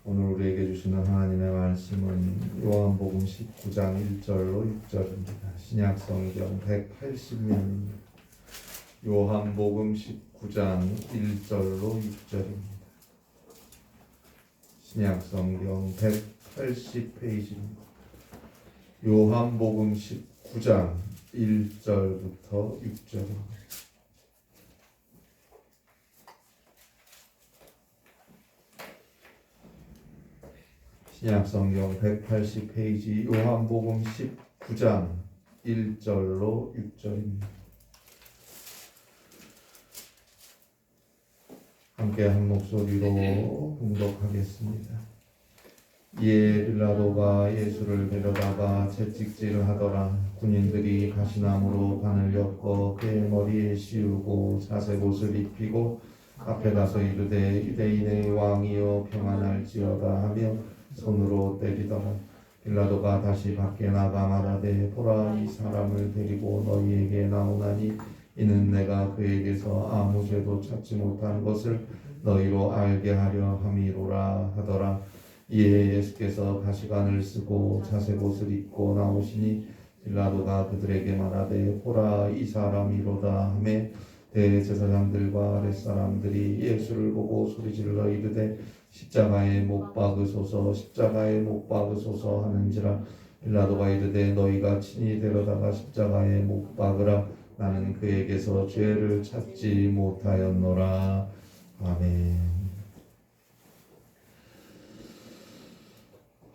오늘 우리에게 주시는 하나님의 말씀은 요한복음 19장 1절로 6절입니다. 신약성경 180면입니다. 요한복음 19장 1절로 6절입니다. 신약성경 180페이지입니다. 요한복음 19장 1절부터 6절입니다. 신약성경 180페이지 요한복음 19장 1절로 6절입니다. 함께 한 목소리로 봉독하겠습니다. 이에 빌라도가 예수를 데려다가 채찍질을 하더라. 군인들이 가시나무로 관을 엮어 그의 머리에 씌우고 자색옷을 입히고 앞에 가서 이르되 유대인의 왕이여 평안할지어다 하며 손으로 때리더라. 빌라도가 다시 밖에 나가 말하되 보라, 이 사람을 데리고 너희에게 나오나니 이는 내가 그에게서 아무 죄도 찾지 못한 것을 너희로 알게 하려 함이로라 하더라. 이에 예수께서 가시관을 쓰고 자색옷을 입고 나오시니 빌라도가 그들에게 말하되 보라, 이 사람이로다 하매 대제사장들과 아랫사람들이 예수를 보고 소리질러 이르되 십자가에 못 박으소서, 십자가에 못 박으소서 하는지라. 빌라도가 이르되 너희가 친히 데려다가 십자가에 못 박으라. 나는 그에게서 죄를 찾지 못하였노라. 아멘.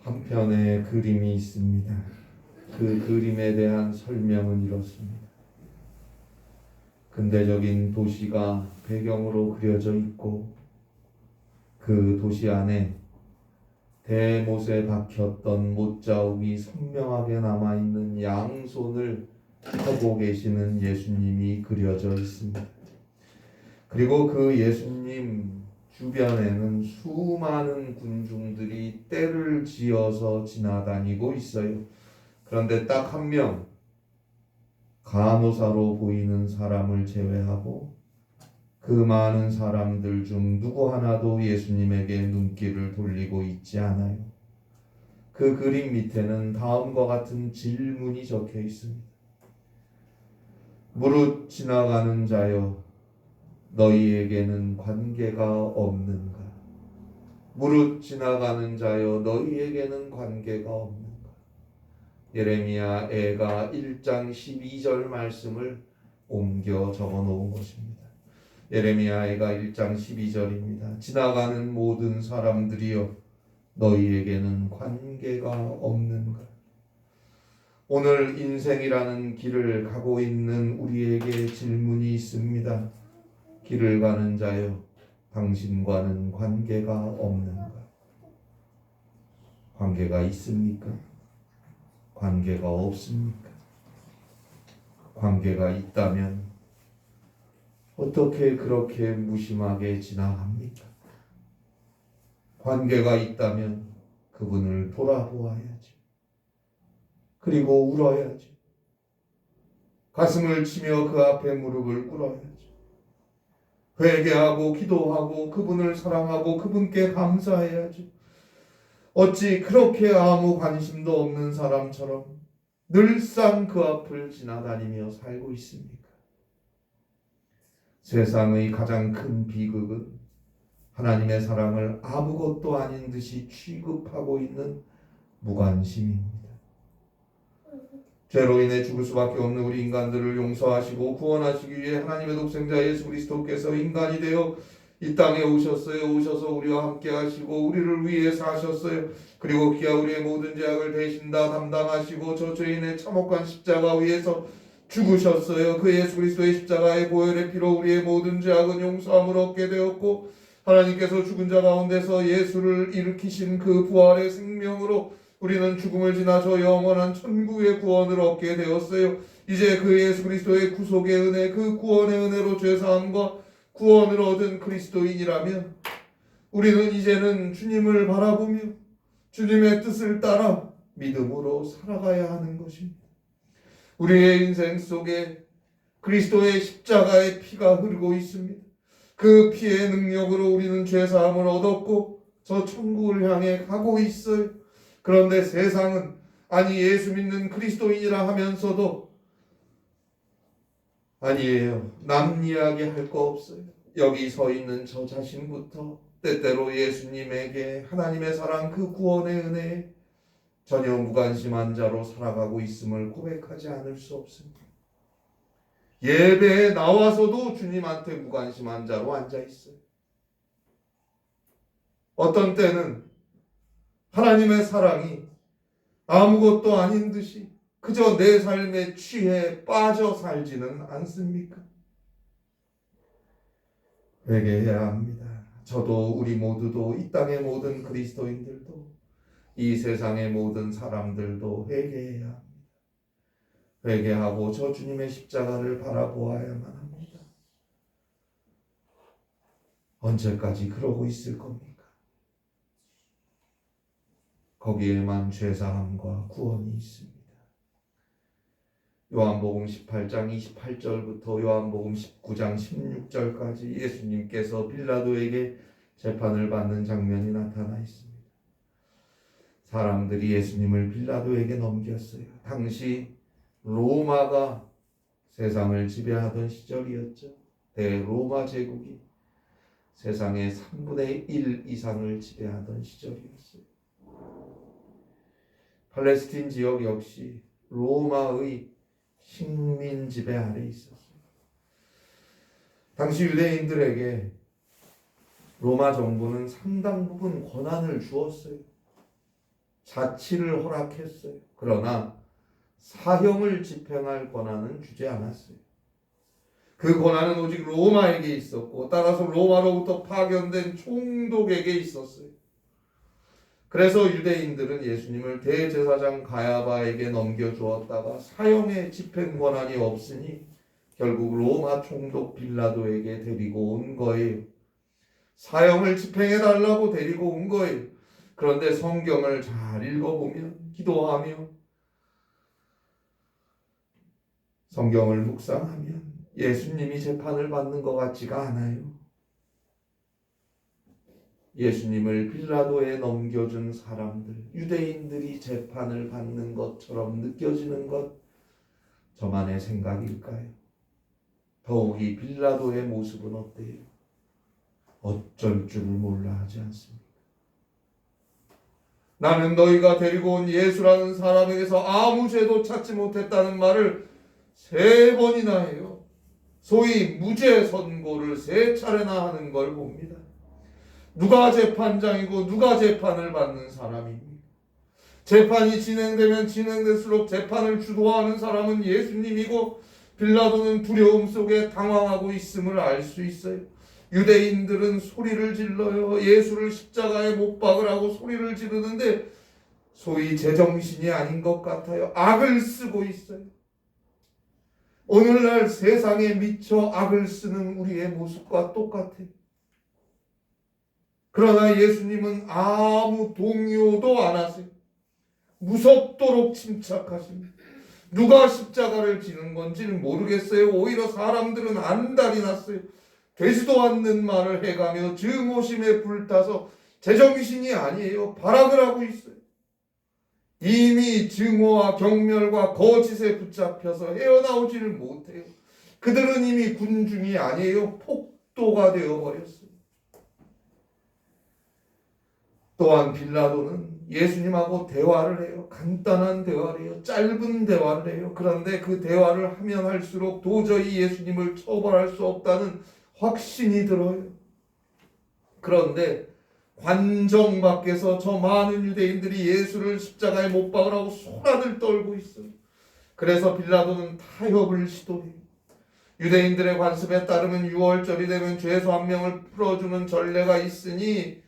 한편의 그림이 있습니다. 그 그림에 대한 설명은 이렇습니다. 근대적인 도시가 배경으로 그려져 있고 그 도시 안에 대못에 박혔던 못자국이 선명하게 남아있는 양손을 펴고 계시는 예수님이 그려져 있습니다. 그리고 그 예수님 주변에는 수많은 군중들이 떼를 지어서 지나다니고 있어요. 그런데 딱 한 명, 간호사로 보이는 사람을 제외하고 그 많은 사람들 중 누구 하나도 예수님에게 눈길을 돌리고 있지 않아요. 그 그림 밑에는 다음과 같은 질문이 적혀 있습니다. 무릇 지나가는 자여, 너희에게는 관계가 없는가? 무릇 지나가는 자여, 너희에게는 관계가 없는가? 예레미야 애가 1장 12절 말씀을 옮겨 적어 놓은 것입니다. 예레미야 애가 1장 12절입니다. 지나가는 모든 사람들이여, 너희에게는 관계가 없는가? 오늘 인생이라는 길을 가고 있는 우리에게 질문이 있습니다. 길을 가는 자여, 당신과는 관계가 없는가? 관계가 있습니까? 관계가 없습니까? 관계가 있다면 어떻게 그렇게 무심하게 지나갑니까? 관계가 있다면 그분을 돌아보아야지. 그리고 울어야지. 가슴을 치며 그 앞에 무릎을 꿇어야지. 회개하고 기도하고 그분을 사랑하고 그분께 감사해야지. 어찌 그렇게 아무 관심도 없는 사람처럼 늘상 그 앞을 지나다니며 살고 있습니까? 세상의 가장 큰 비극은 하나님의 사랑을 아무것도 아닌 듯이 취급하고 있는 무관심입니다. 죄로 인해 죽을 수밖에 없는 우리 인간들을 용서하시고 구원하시기 위해 하나님의 독생자 예수 그리스도께서 인간이 되어 이 땅에 오셨어요. 오셔서 우리와 함께 하시고 우리를 위해 사셨어요. 그리고 기아 우리의 모든 죄악을 대신 다 담당하시고 저 죄인의 참혹한 십자가 위에서 죽으셨어요. 그 예수 그리스도의 십자가의 보혈의 피로 우리의 모든 죄악은 용서함을 얻게 되었고, 하나님께서 죽은 자 가운데서 예수를 일으키신 그 부활의 생명으로 우리는 죽음을 지나서 영원한 천국의 구원을 얻게 되었어요. 이제 그 예수 그리스도의 구속의 은혜, 그 구원의 은혜로 죄사함과 구원을 얻은 그리스도인이라면 우리는 이제는 주님을 바라보며 주님의 뜻을 따라 믿음으로 살아가야 하는 것입니다. 우리의 인생 속에 그리스도의 십자가의 피가 흐르고 있습니다. 그 피의 능력으로 우리는 죄사함을 얻었고 저 천국을 향해 가고 있어요. 그런데 세상은 아니 예수 믿는 그리스도인이라 하면서도 아니에요. 남 이야기 할 거 없어요. 여기 서 있는 저 자신부터 때때로 예수님에게 하나님의 사랑 그 구원의 은혜에 전혀 무관심한 자로 살아가고 있음을 고백하지 않을 수 없습니다. 예배에 나와서도 주님한테 무관심한 자로 앉아 있어요. 어떤 때는 하나님의 사랑이 아무것도 아닌 듯이 그저 내 삶에 취해 빠져 살지는 않습니까? 회개해야 합니다. 저도 우리 모두도 이 땅의 모든 그리스도인들도 이 세상의 모든 사람들도 회개해야 합니다. 회개하고 저 주님의 십자가를 바라보아야만 합니다. 언제까지 그러고 있을 겁니까? 거기에만 죄사함과 구원이 있습니다. 요한복음 18장 28절부터 요한복음 19장 16절까지 예수님께서 빌라도에게 재판을 받는 장면이 나타나 있습니다. 사람들이 예수님을 빌라도에게 넘겼어요. 당시 로마가 세상을 지배하던 시절이었죠. 대로마 제국이 세상의 3분의 1 이상을 지배하던 시절이었어요. 팔레스틴 지역 역시 로마의 식민 지배 아래 있었어요. 당시 유대인들에게 로마 정부는 상당 부분 권한을 주었어요. 자치를 허락했어요. 그러나 사형을 집행할 권한은 주지 않았어요. 그 권한은 오직 로마에게 있었고 따라서 로마로부터 파견된 총독에게 있었어요. 그래서 유대인들은 예수님을 대제사장 가야바에게 넘겨주었다가 사형의 집행 권한이 없으니 결국 로마 총독 빌라도에게 데리고 온 거예요. 사형을 집행해달라고 데리고 온 거예요. 그런데 성경을 잘 읽어보면 기도하며 성경을 묵상하면 예수님이 재판을 받는 것 같지가 않아요. 예수님을 빌라도에 넘겨준 사람들, 유대인들이 재판을 받는 것처럼 느껴지는 것, 저만의 생각일까요? 더욱이 빌라도의 모습은 어때요? 어쩔 줄을 몰라 하지 않습니까? 나는 너희가 데리고 온 예수라는 사람에게서 아무 죄도 찾지 못했다는 말을 3번이나 해요. 소위 무죄 선고를 3차례나 하는 걸 봅니다. 누가 재판장이고 누가 재판을 받는 사람입니까? 재판이 진행되면 진행될수록 재판을 주도하는 사람은 예수님이고 빌라도는 두려움 속에 당황하고 있음을 알 수 있어요. 유대인들은 소리를 질러요. 예수를 십자가에 못 박으라고 소리를 지르는데 소위 제정신이 아닌 것 같아요. 악을 쓰고 있어요. 오늘날 세상에 미쳐 악을 쓰는 우리의 모습과 똑같아요. 그러나 예수님은 아무 동요도 안 하세요. 무섭도록 침착하십니다. 누가 십자가를 지는 건지는 모르겠어요. 오히려 사람들은 안달이 났어요. 되지도 않는 말을 해가며 증오심에 불타서 제정신이 아니에요. 발악을 하고 있어요. 이미 증오와 경멸과 거짓에 붙잡혀서 헤어나오지를 못해요. 그들은 이미 군중이 아니에요. 폭도가 되어버렸어요. 또한 빌라도는 예수님하고 대화를 해요. 간단한 대화를 해요. 짧은 대화를 해요. 그런데 그 대화를 하면 할수록 도저히 예수님을 처벌할 수 없다는 확신이 들어요. 그런데 관정 밖에서 저 많은 유대인들이 예수를 십자가에 못 박으라고 소란을 떨고 있어요. 그래서 빌라도는 타협을 시도해요. 유대인들의 관습에 따르면 6월절이 되면 죄수 한 명을 풀어주는 전례가 있으니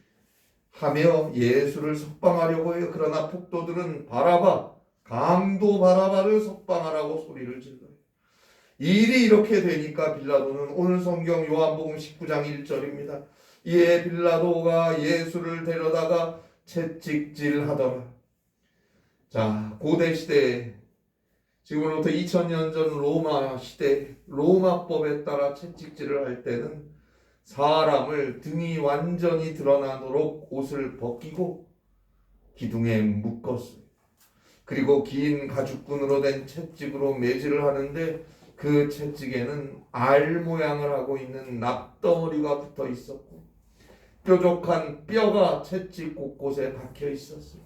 하며 예수를 석방하려고 해요. 그러나 폭도들은 바라바, 강도 바라바를 석방하라고 소리를 질러요. 일이 이렇게 되니까 빌라도는 오늘 성경 요한복음 19장 1절입니다. 이에 빌라도가 예수를 데려다가 채찍질하더라. 자, 고대 시대에 지금으로부터 2000년 전 로마 시대 로마법에 따라 채찍질을 할 때는 사람을 등이 완전히 드러나도록 옷을 벗기고 기둥에 묶었어요. 그리고 긴 가죽끈으로 된 채찍으로 매질을 하는데 그 채찍에는 알 모양을 하고 있는 납덩어리가 붙어 있었고 뾰족한 뼈가 채찍 곳곳에 박혀 있었어요.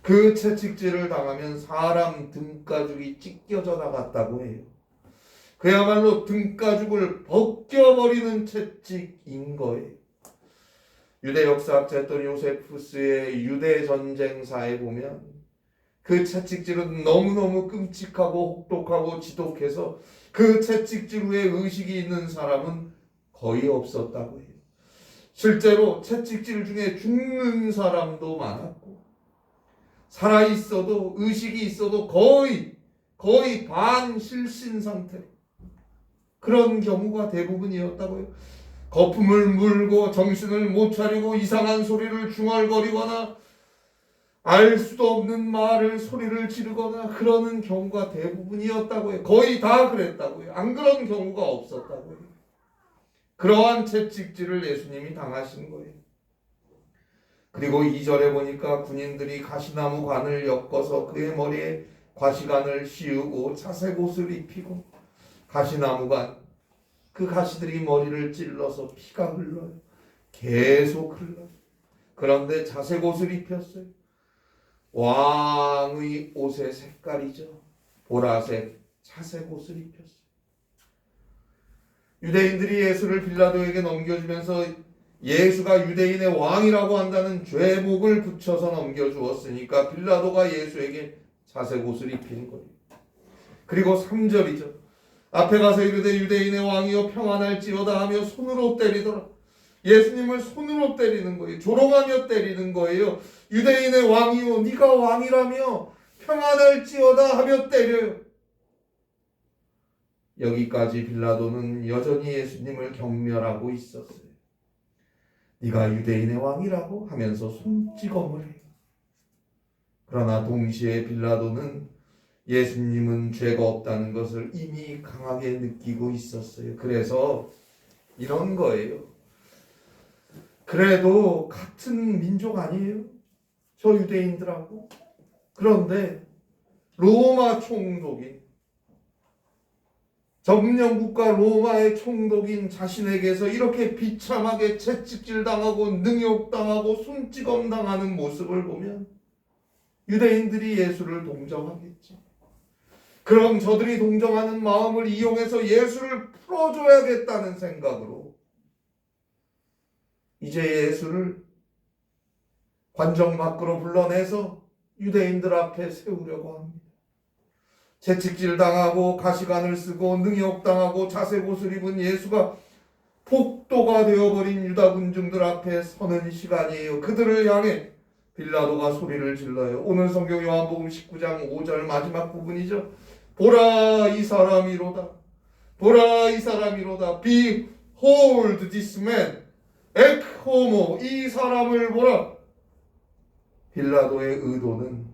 그 채찍질을 당하면 사람 등가죽이 찢겨져 나갔다고 해요. 그야말로 등가죽을 벗겨버리는 채찍인 거예요. 유대 역사학자였던 요세푸스의 유대 전쟁사에 보면 그 채찍질은 너무너무 끔찍하고 혹독하고 지독해서 그 채찍질 후에 의식이 있는 사람은 거의 없었다고 해요. 실제로 채찍질 중에 죽는 사람도 많았고 살아있어도 의식이 있어도 거의 반실신 상태 그런 경우가 대부분이었다고요. 거품을 물고 정신을 못 차리고 이상한 소리를 중얼거리거나 알 수도 없는 말을 소리를 지르거나 그러는 경우가 대부분이었다고요. 거의 다 그랬다고요. 안 그런 경우가 없었다고요. 그러한 채찍질을 예수님이 당하신 거예요. 그리고 2절에 보니까 군인들이 가시나무 관을 엮어서 그의 머리에 과시관을 씌우고 자색옷을 입히고 가시나무관 그 가시들이 머리를 찔러서 피가 흘러요. 계속 흘러요. 그런데 자색옷을 입혔어요. 왕의 옷의 색깔이죠. 보라색 자색옷을 입혔어요. 유대인들이 예수를 빌라도에게 넘겨주면서 예수가 유대인의 왕이라고 한다는 죄목을 붙여서 넘겨주었으니까 빌라도가 예수에게 자색옷을 입힌 거예요. 그리고 3절이죠. 앞에 가서 이르되 유대인의 왕이여 평안할지어다 하며 손으로 때리더라. 예수님을 손으로 때리는 거예요. 조롱하며 때리는 거예요. 유대인의 왕이여 네가 왕이라며 평안할지어다 하며 때려요. 여기까지 빌라도는 여전히 예수님을 경멸하고 있었어요. 네가 유대인의 왕이라고 하면서 손찌검을 해요. 그러나 동시에 빌라도는 예수님은 죄가 없다는 것을 이미 강하게 느끼고 있었어요. 그래서 이런 거예요. 그래도 같은 민족 아니에요? 저 유대인들하고. 그런데 로마 총독인 점령국가 로마의 총독인 자신에게서 이렇게 비참하게 채찍질 당하고 능욕당하고 손찌검 당하는 모습을 보면 유대인들이 예수를 동정하겠지. 그럼 저들이 동정하는 마음을 이용해서 예수를 풀어줘야겠다는 생각으로 이제 예수를 관정 밖으로 불러내서 유대인들 앞에 세우려고 합니다. 채찍질 당하고 가시관을 쓰고 능욕당하고 자색옷을 입은 예수가 폭도가 되어버린 유다 군중들 앞에 서는 시간이에요. 그들을 향해 빌라도가 소리를 질러요. 오늘 성경 요한복음 19장 5절 마지막 부분이죠. 보라 이 사람이로다. 보라 이 사람이로다. Behold this man. ec homo. 이 사람을 보라. 빌라도의 의도는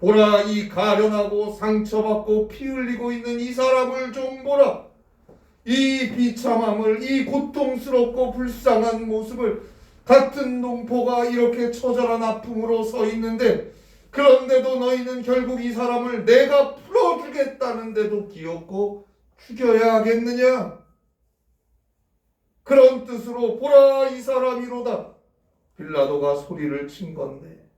보라 이 가련하고 상처받고 피 흘리고 있는 이 사람을 좀 보라. 이 비참함을 이 고통스럽고 불쌍한 모습을 같은 농포가 이렇게 처절한 아픔으로 서 있는데 그런데도 너희는 결국 이 사람을 내가 풀어주겠다는데도 기었고 죽여야 하겠느냐? 그런 뜻으로 보라 이 사람이로다. 빌라도가 소리를 친 건데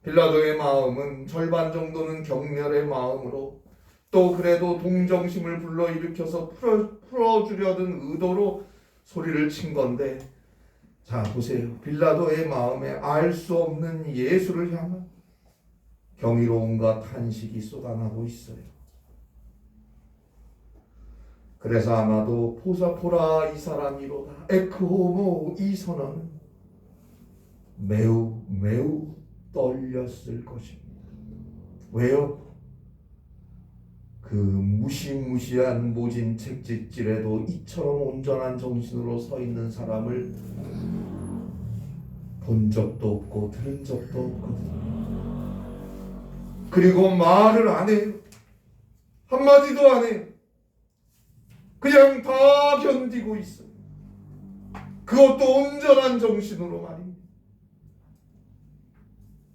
빌라도의 마음은 절반 정도는 경멸의 마음으로 또 그래도 동정심을 불러일으켜서 풀어주려던 의도로 소리를 친 건데 자 보세요. 빌라도의 마음에 알 수 없는 예수를 향한 경이로움과 탄식이 쏟아나고 있어요. 그래서 아마도 보라 이 사람이로다. 에크호모 이 선언은 매우 떨렸을 것입니다. 왜요? 그 무시무시한 모진 채찍질에도 이처럼 온전한 정신으로 서 있는 사람을 본 적도 없고 들은 적도 없거든요. 그리고 말을 안 해요. 한마디도 안 해요. 그냥 다 견디고 있어요. 그것도 온전한 정신으로 말입니다.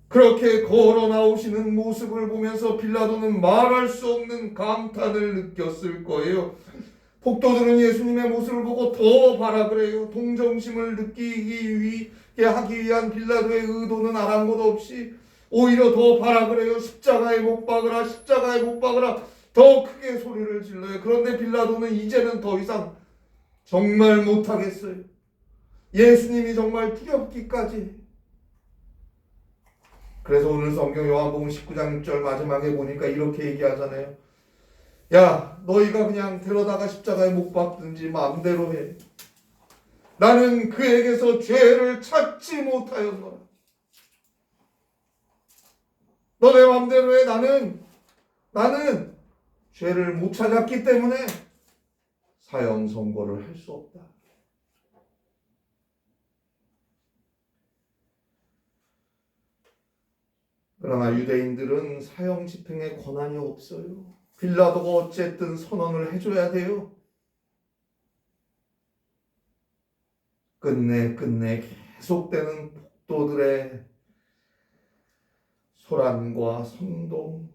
그렇게 걸어 나오시는 모습을 보면서 빌라도는 말할 수 없는 감탄을 느꼈을 거예요. 폭도들은 예수님의 모습을 보고 더 바라 그래요. 동정심을 느끼기 위해 하기 위한 빌라도의 의도는 아랑곳 없이 오히려 더 바라 그래요. 십자가에 못 박으라, 십자가에 못 박으라, 더 크게 소리를 질러요. 그런데 빌라도는 이제는 더 이상 정말 못하겠어요. 예수님이 정말 두렵기까지. 그래서 오늘 성경 요한복음 19장 6절 마지막에 보니까 이렇게 얘기하잖아요. 야, 너희가 그냥 데려다가 십자가에 못 박든지 마음대로 해. 나는 그에게서 죄를 찾지 못하였노라. 너네 마음대로 해. 나는 죄를 못 찾았기 때문에 사형 선고를 할 수 없다. 그러나 유대인들은 사형 집행에 권한이 없어요. 빌라도가 어쨌든 선언을 해줘야 돼요. 끝내 계속되는 폭도들의 소란과 선동,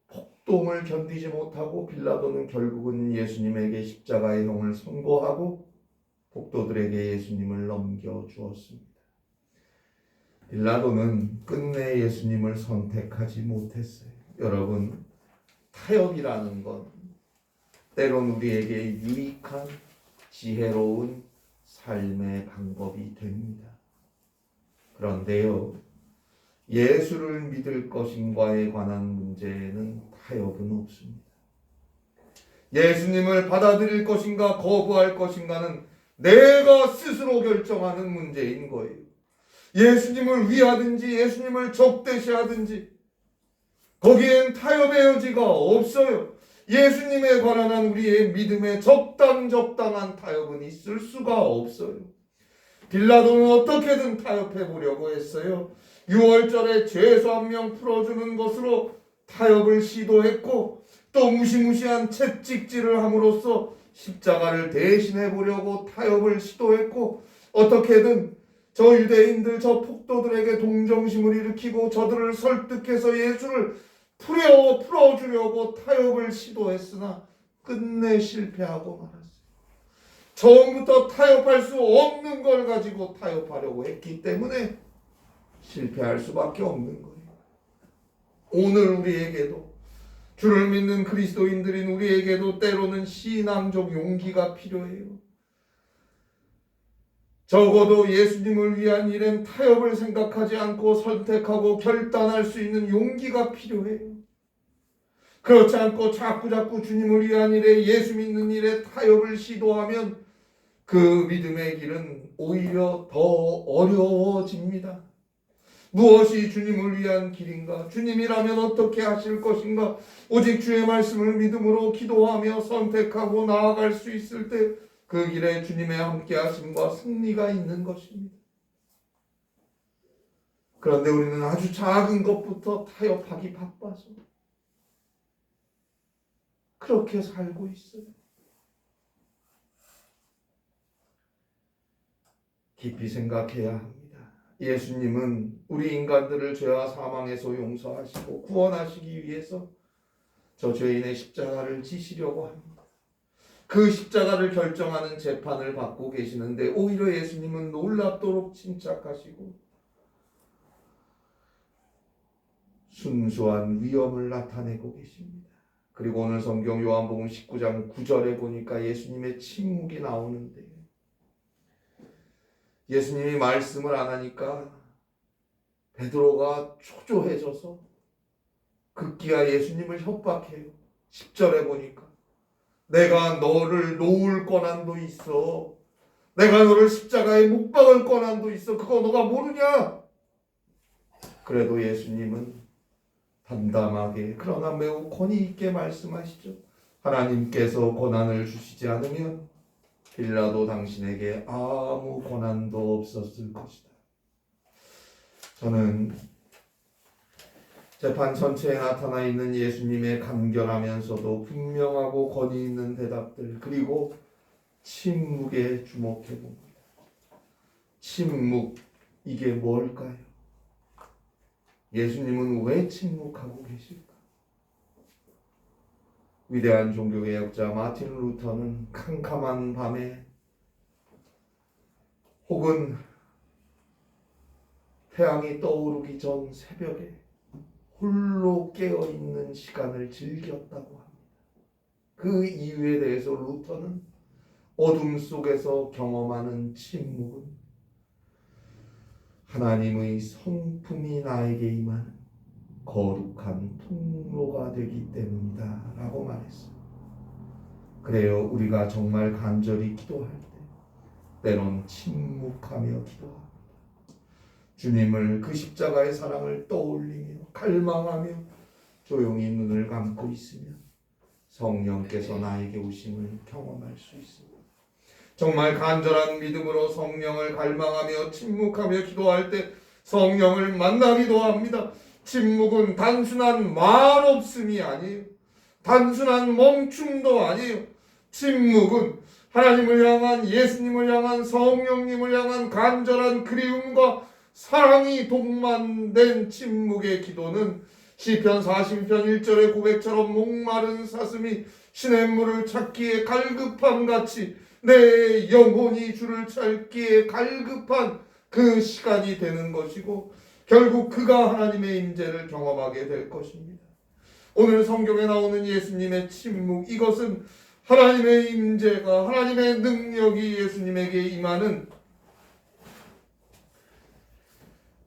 폭동을 견디지 못하고 빌라도는 결국은 예수님에게 십자가의 형을 선고하고 폭도들에게 예수님을 넘겨주었습니다. 빌라도는 끝내 예수님을 선택하지 못했어요. 여러분, 타협이라는 건 때론 우리에게 유익한 지혜로운 삶의 방법이 됩니다. 그런데요, 예수를 믿을 것인가에 관한 문제에는 타협은 없습니다. 예수님을 받아들일 것인가 거부할 것인가는 내가 스스로 결정하는 문제인 거예요. 예수님을 위하든지 예수님을 적대시하든지 거기엔 타협의 여지가 없어요. 예수님에 관한 우리의 믿음에 적당한 타협은 있을 수가 없어요. 빌라도는 어떻게든 타협해 보려고 했어요. 6월절에 죄수 한 명 풀어주는 것으로 타협을 시도했고 또 무시무시한 채찍질을 함으로써 십자가를 대신해 보려고 타협을 시도했고 어떻게든 저 유대인들, 저 폭도들에게 동정심을 일으키고 저들을 설득해서 예수를 풀어주려고 타협을 시도했으나 끝내 실패하고 말았어요. 처음부터 타협할 수 없는 걸 가지고 타협하려고 했기 때문에 실패할 수밖에 없는 거예요. 오늘 우리에게도 주를 믿는 그리스도인들인 우리에게도 때로는 신앙적 용기가 필요해요. 적어도 예수님을 위한 일엔 타협을 생각하지 않고 선택하고 결단할 수 있는 용기가 필요해요. 그렇지 않고 자꾸 주님을 위한 일에 예수 믿는 일에 타협을 시도하면 그 믿음의 길은 오히려 더 어려워집니다. 무엇이 주님을 위한 길인가? 주님이라면 어떻게 하실 것인가? 오직 주의 말씀을 믿음으로 기도하며 선택하고 나아갈 수 있을 때 그 길에 주님의 함께 하심과 승리가 있는 것입니다. 그런데 우리는 아주 작은 것부터 타협하기 바빠서 그렇게 살고 있어요. 깊이 생각해야 합니다. 예수님은 우리 인간들을 죄와 사망에서 용서하시고 구원하시기 위해서 저 죄인의 십자가를 지시려고 합니다. 그 십자가를 결정하는 재판을 받고 계시는데 오히려 예수님은 놀랍도록 침착하시고 순수한 위엄을 나타내고 계십니다. 그리고 오늘 성경 요한복음 19장 9절에 보니까 예수님의 침묵이 나오는데 예수님이 말씀을 안 하니까 베드로가 초조해져서 급기야 예수님을 협박해요. 10절에 보니까 내가 너를 놓을 권한도 있어. 내가 너를 십자가에 못 박을 권한도 있어. 그거 너가 모르냐? 그래도 예수님은 담담하게 그러나 매우 권위 있게 말씀하시죠. 하나님께서 권한을 주시지 않으면 빌라도 당신에게 아무 권한도 없었을 것이다. 저는 재판 전체에 나타나 있는 예수님의 간결하면서도 분명하고 권위 있는 대답들 그리고 침묵에 주목해 봅니다. 침묵, 이게 뭘까요? 예수님은 왜 침묵하고 계실까? 위대한 종교개혁자 마틴 루터는 캄캄한 밤에 혹은 태양이 떠오르기 전 새벽에 홀로 깨어있는 시간을 즐겼다고 합니다. 그 이유에 대해서 루터는 어둠 속에서 경험하는 침묵은 하나님의 성품이 나에게 임하는 거룩한 통로가 되기 때문이다 라고 말했어요. 그래요, 우리가 정말 간절히 기도할 때 때론 침묵하며 기도합니다. 주님을, 그 십자가의 사랑을 떠올리며 갈망하며 조용히 눈을 감고 있으면 성령께서 나에게 오심을 경험할 수 있습니다. 정말 간절한 믿음으로 성령을 갈망하며 침묵하며 기도할 때 성령을 만나기도 합니다. 침묵은 단순한 말없음이 아니에요. 단순한 멈춤도 아니에요. 침묵은 하나님을 향한, 예수님을 향한, 성령님을 향한 간절한 그리움과 사랑이 동반된 침묵의 기도는 시편 40편 1절의 고백처럼 목마른 사슴이 시냇물을 찾기에 갈급함같이 내 영혼이 주를 찾기에 갈급한 그 시간이 되는 것이고, 결국 그가 하나님의 임재를 경험하게 될 것입니다. 오늘 성경에 나오는 예수님의 침묵, 이것은 하나님의 임재가, 하나님의 능력이 예수님에게 임하는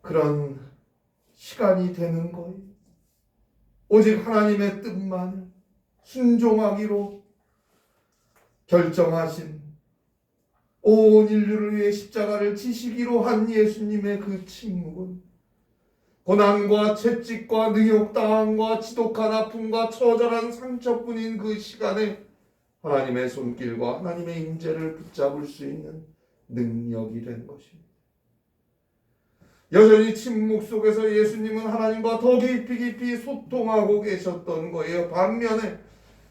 그런 시간이 되는 거예요. 오직 하나님의 뜻만을 순종하기로 결정하신, 온 인류를 위해 십자가를 지시기로 한 예수님의 그 침묵은 고난과 채찍과 능욕당함과 지독한 아픔과 처절한 상처뿐인 그 시간에 하나님의 손길과 하나님의 임재를 붙잡을 수 있는 능력이 된 것입니다. 여전히 침묵 속에서 예수님은 하나님과 더 깊이 소통하고 계셨던 거예요. 반면에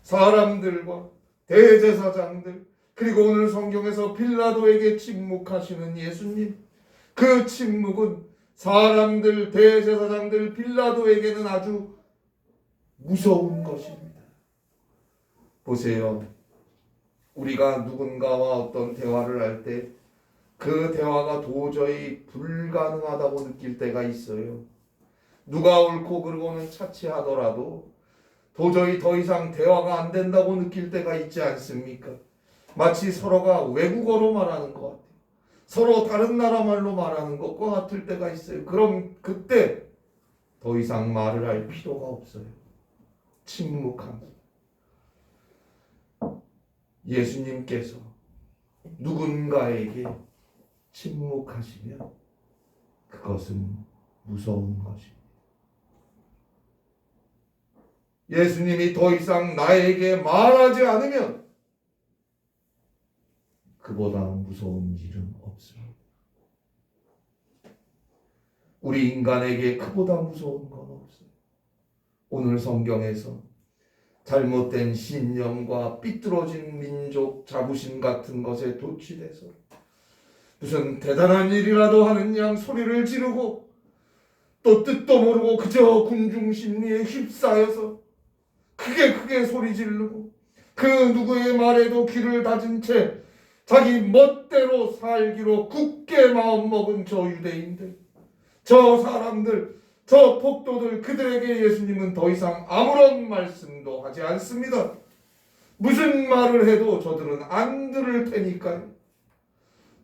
사람들과 대제사장들, 그리고 오늘 성경에서 빌라도에게 침묵하시는 예수님, 그 침묵은 사람들, 대제사장들, 빌라도에게는 아주 무서운 것입니다. 보세요. 우리가 누군가와 어떤 대화를 할 때 그 대화가 도저히 불가능하다고 느낄 때가 있어요. 누가 옳고 그르고는 차치하더라도 도저히 더 이상 대화가 안 된다고 느낄 때가 있지 않습니까? 마치 서로가 외국어로 말하는 것 같아요. 서로 다른 나라 말로 말하는 것과 같을 때가 있어요. 그럼 그때 더 이상 말을 할 필요가 없어요. 침묵합니다. 예수님께서 누군가에게 침묵하시면 그것은 무서운 것입니다. 예수님이 더 이상 나에게 말하지 않으면 그보다 무서운 일은 없습니다. 우리 인간에게 그보다 무서운 건 없어요. 오늘 성경에서 잘못된 신념과 삐뚤어진 민족 자부심 같은 것에 도취돼서 무슨 대단한 일이라도 하는 양 소리를 지르고 또 뜻도 모르고 그저 군중심리에 휩싸여서 크게 소리 지르고 그 누구의 말에도 귀를 닫은 채 자기 멋대로 살기로 굳게 마음먹은 저 유대인들, 저 사람들, 저 폭도들, 그들에게 예수님은 더 이상 아무런 말씀도 하지 않습니다. 무슨 말을 해도 저들은 안 들을 테니까요.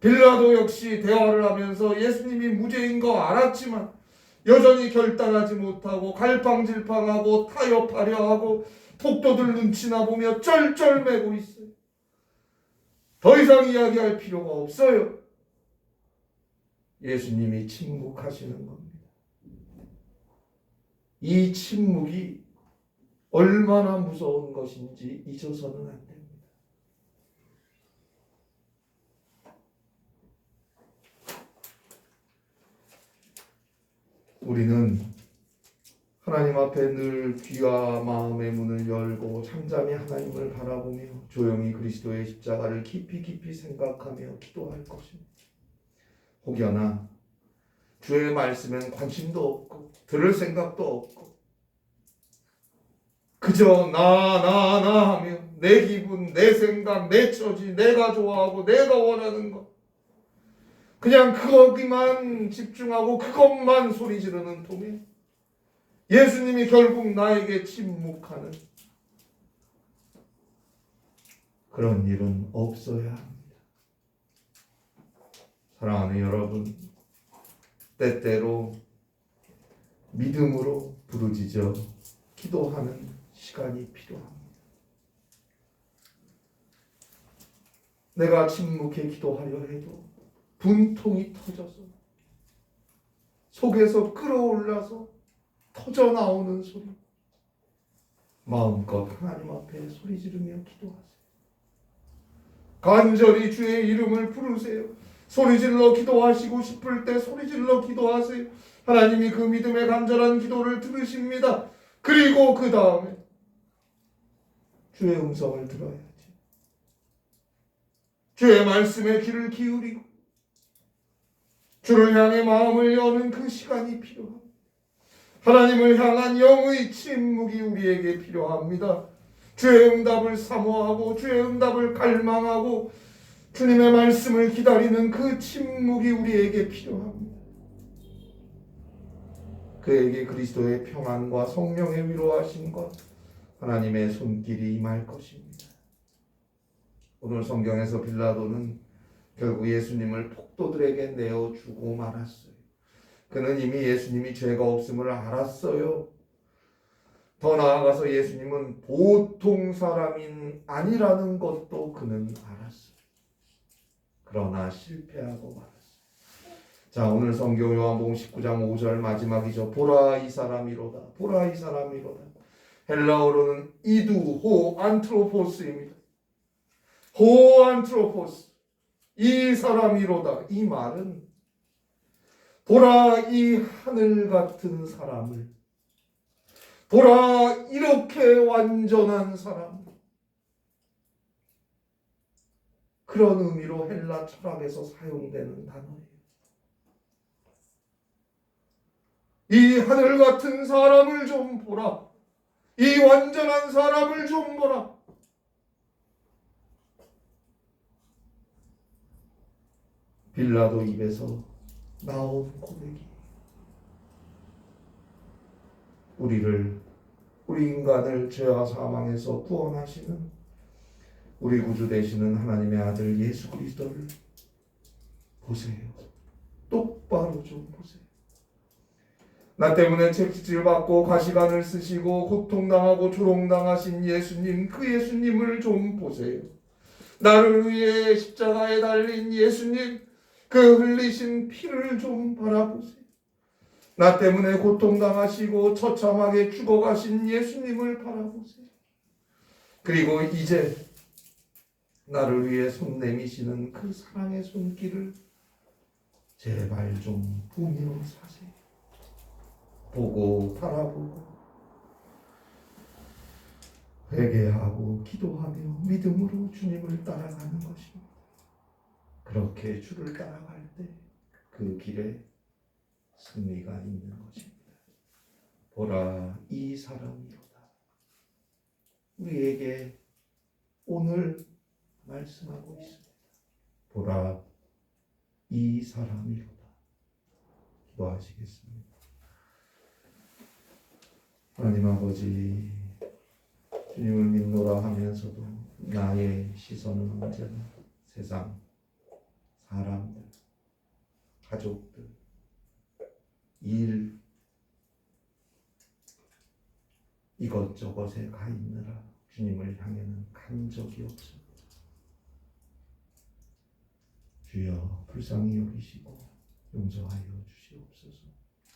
빌라도 역시 대화를 하면서 예수님이 무죄인 거 알았지만 여전히 결단하지 못하고 갈팡질팡하고 타협하려 하고 폭도들 눈치나 보며 쩔쩔매고 있어요. 더 이상 이야기할 필요가 없어요. 예수님이 침묵하시는 겁니다. 이 침묵이 얼마나 무서운 것인지 잊어서는 안 됩니다. 우리는 하나님 앞에 늘 귀와 마음의 문을 열고 잠잠히 하나님을 바라보며 조용히 그리스도의 십자가를 깊이 생각하며 기도할 것입니다. 혹여나 주의 말씀엔 관심도 없고 들을 생각도 없고 그저 나 하며 내 기분, 내 생각, 내 처지, 내가 좋아하고 내가 원하는 것 그냥 거기만 집중하고 그것만 소리 지르는 통에 예수님이 결국 나에게 침묵하는 그런 일은 없어야 합니다. 사랑하는 여러분, 때때로 믿음으로 부르짖어 기도하는 시간이 필요합니다. 내가 침묵해 기도하려 해도 분통이 터져서 속에서 끌어올라서 터져 나오는 소리 마음껏 하나님 앞에 소리 지르며 기도하세요. 간절히 주의 이름을 부르세요. 소리질러 기도하시고 싶을 때 소리질러 기도하세요. 하나님이 그 믿음의 간절한 기도를 들으십니다. 그리고 그 다음에 주의 음성을 들어야지. 주의 말씀에 귀를 기울이고 주를 향해 마음을 여는 그 시간이 필요합니다. 하나님을 향한 영의 침묵이 우리에게 필요합니다. 주의 응답을 사모하고 주의 응답을 갈망하고 주님의 말씀을 기다리는 그 침묵이 우리에게 필요합니다. 그에게 그리스도의 평안과 성령의 위로하심과 하나님의 손길이 임할 것입니다. 오늘 성경에서 빌라도는 결국 예수님을 폭도들에게 내어주고 말았어요. 그는 이미 예수님이 죄가 없음을 알았어요. 더 나아가서 예수님은 보통 사람이 아니라는 것도 그는 알았어요. 그러나 실패하고 말았어요. 자, 오늘 성경 요한복음 19장 5절 마지막이죠. 보라 이 사람이로다. 보라 이 사람이로다. 헬라어로는 이두 호 안트로포스입니다. 호 안트로포스. 이 사람이로다. 이 말은 보라 이 하늘 같은 사람을, 보라 이렇게 완전한 사람, 그런 의미로 헬라 철학에서 사용되는 단어예요. 이 하늘 같은 사람을 좀 보라. 이 완전한 사람을 좀 보라. 빌라도 입에서 나온 고백이 우리 인간을 죄와 사망에서 구원하시는 우리 구주 되시는 하나님의 아들 예수 그리스도를 보세요. 똑바로 좀 보세요. 나 때문에 채찍질 받고 가시관을 쓰시고 고통당하고 조롱당하신 예수님, 그 예수님을 좀 보세요. 나를 위해 십자가에 달린 예수님, 그 흘리신 피를 좀 바라보세요. 나 때문에 고통당하시고 처참하게 죽어가신 예수님을 바라보세요. 그리고 이제 나를 위해 손 내미시는 그 사랑의 손길을 제발 좀 부미로 사세요. 보고 바라보고 회개하고 기도하며 믿음으로 주님을 따라가는 것입니다. 그렇게 주를 따라갈 때 그 길에 승리가 있는 것입니다. 보라 이 사람이로다. 우리에게 오늘 말씀하고 있습니다. 보라 이 사람이로다. 기도하시겠습니다. 하나님 아버지, 주님을 믿노라 하면서도 나의 시선은 언제나 세상, 사람들, 가족들, 일, 이것저것에 가 있느라 주님을 향해는 간 적이 없습니다. 주여 불쌍히 여기시고 용서하여 주시옵소서.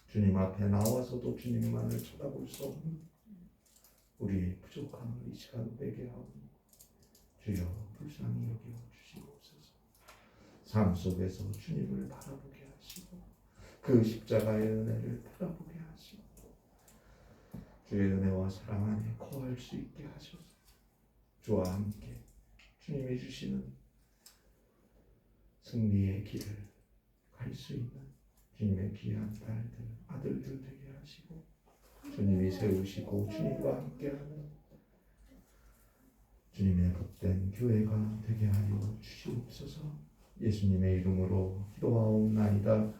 주님 앞에 나와서도 주님만을 쳐다볼 수 없는 우리의 부족함을 이 시간 회개하고 주여 불쌍히 여겨 주시옵소서. 삶 속에서 주님을 바라보게 하시고 그 십자가의 은혜를 바라보게 하시고 주의 은혜와 사랑 안에 거할 수 있게 하셔서 주와 함께 주님이 주시는 승리의 길을 갈 할 수 있는 주님의 귀한 딸들, 아들들 되게 하시고 주님이 세우시고 주님과 함께하는 주님의 복된 교회가 되게 하여 주시옵소서. 예수님의 이름으로 기도하옵나이다.